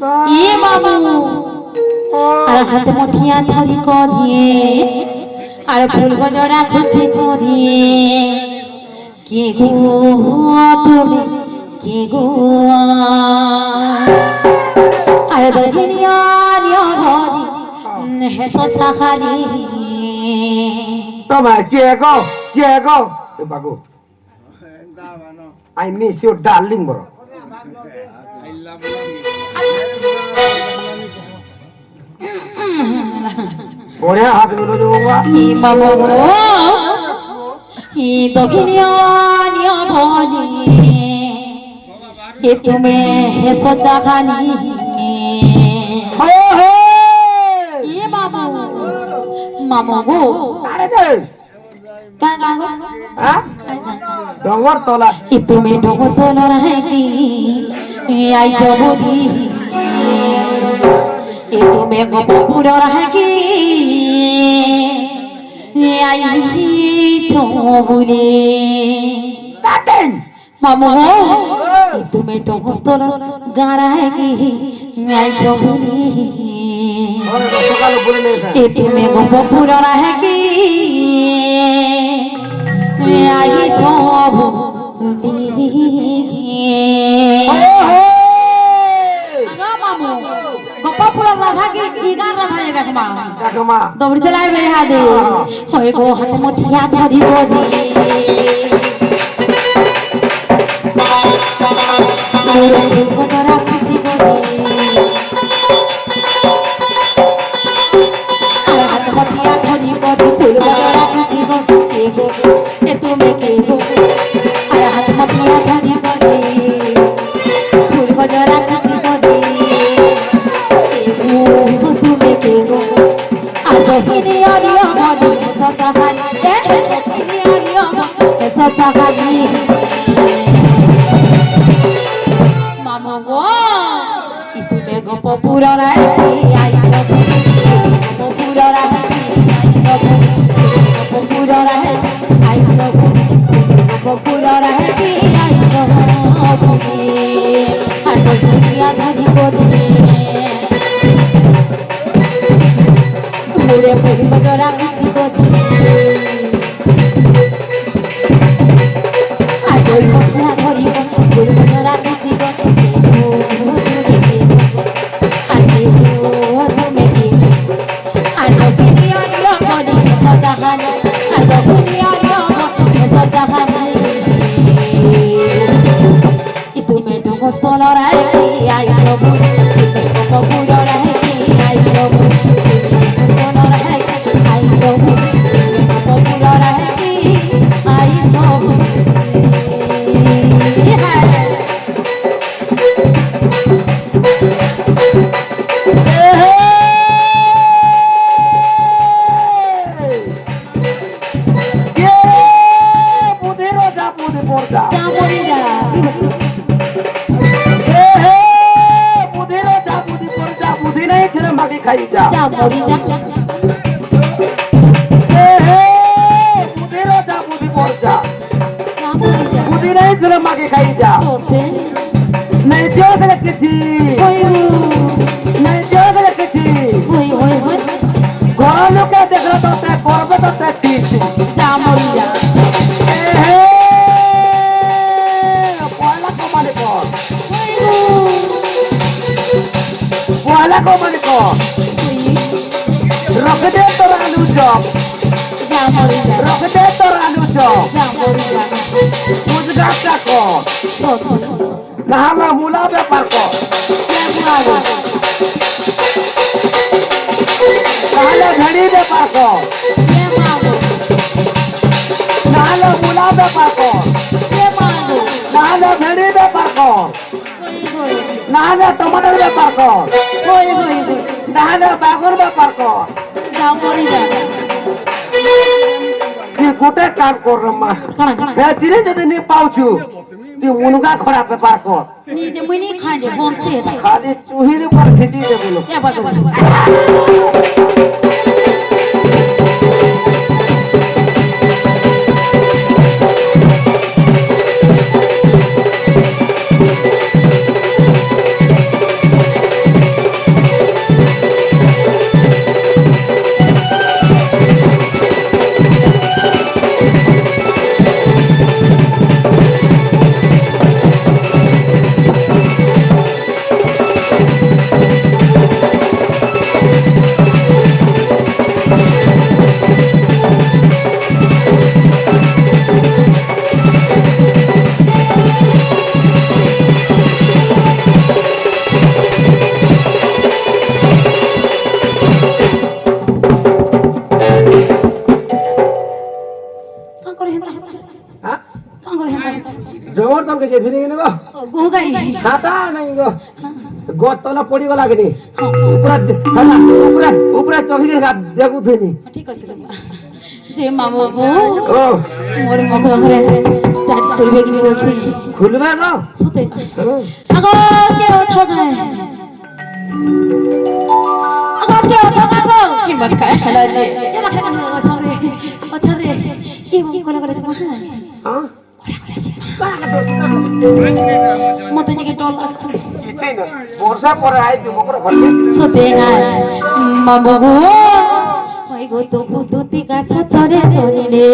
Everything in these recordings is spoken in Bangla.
এ বাবু আর হাতে মুঠিয়া ধরি কধিয়ে আর ফুল গজরা খুঁজছে চধিয়ে কে গো তুমি কে গো আর দহিনিয়া নিয়া ঘরি হেসো ছাখালি তোমার কে গো বাবু I miss you darling bro বড়িয়া হাত গুলো দেবো ই বাবা গো ই দহিনিয়া নিয়া ঘরি এ তুমি হেসো ছাখালি এ বাবা মামা গো আরে দে কাকা গো হ্যাঁ ডঙ্গর তলা ই তুমি ডঙ্গর তলা রে কি আই জবরি ই তুমি গোপুর রে কি আই চবুরে কাটেন মামা গো ই তুমি ডঙ্গর তলা গাড়া রে কি আই জবরি ওরে সকালে বলে নেই এ তুমি গোপুর রে কি আই চবুরে আগা মামু গোপুর রাধা কি ই গান রাধা দেখবা কাকমা দৌড়তে লাগবে হাতে হয়ে গো হাতে মুঠিয়া ধরি বদি গোটরা খুশি বদি আর হাতে মুঠিয়া ধরি বদি ফুল গোটরা খুশি বদি কে গো এ তুমি কে গো আর হাতে মুঠিয়া ধরি বদি ফুল গোটরা খুশি বদি তুমি কে গো আর দহিনি আলিয়া মনি সচা খালি দহিনি আলিয়া মনি সচা খালি মামা গো ইতুমে গপ পুরা রে আই গপ পুরা রে আই গপ পুরা রে আই গপ পুরা রে আই গপ আর দুনিয়া ধরি বদলে পুরে পুরি গজরা খুশি বদি আর দই মুঠিয়া ধরি পুরি গজরা খুশি বদি আর তুমি কি আর দহিনি আলিয়া মনি সজা খালি আর দহিনি আলিয়া মনি সজা খালি তুমি ডঙ্গর তলা রাখি আই প্রভু তুমি গোপুর রাখি আই প্রভু খাই যা যা মরি যা বুধিরও যা বুধি পর যা যা মরি যা বুধি নাই ছিল মাকে খাই যা সতে নাই দিও গেলে কিছু হই নাই দিও গেলে কিছু হই হই হই ঘর লোকে দেখলো তো তে করবে তো তে ঠিক যা মরি যা পয়লা কমানে কর হই পয়লা কমানে কর রকে দে তোর আলু চপ যা মরি যা রকে দে তোর আলু চপ যা মরি যা মুজগাটা কর সতে নাহলে মুলা ব্যাপার কর লাগা নাহলে ঘড়ি ব্যাপার কর কে মাগো নাহলে মুলা ব্যাপার কর কে মাগো নাহলে ভেড়ি ব্যাপার কর হই হই নাহলে টমাটোর ব্যাপার কর হই হই হই নাহলে বাগর ব্যাপার কর যা মরি যা তুই গোটে কাম কর রে মা কানা কানা হ্যাঁ চিনে যদি নি পাউছু তুই উনগা খরা ব্যাপার কর নিজে মুনি খাই যে বনছে এটা খালি চুহির উপর খেটি দে বলো এ বাবা দেখছিনি কেন গো গোগাই ছাতা নাই গো গতলা পড়ি গলা কেনি উপরে হালা উপরে উপরে চোখের গাত দেখু থিনি ঠিক করতে যে মামু ও মোর মুখ ঘরে টাইট করবে কি বলছি খুলবে না সতে আগো কে আছো না আগো কে আছো আগো কি মত খায় হলা যে এ মাখা না আছো রে কি মন করে করে মা হ্যাঁ মতে যে টল লাগছে কিছুই না বর্ষা পরে আই মকর ঘরে সতে না মামু ওই গো তো কুদুতি গাছ ধরে চড়িলে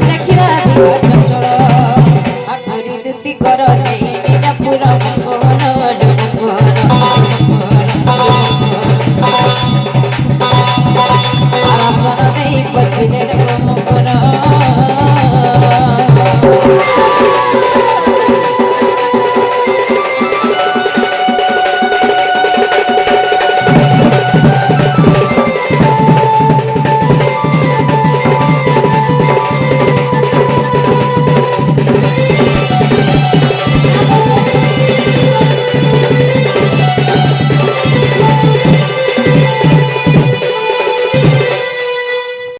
Zakira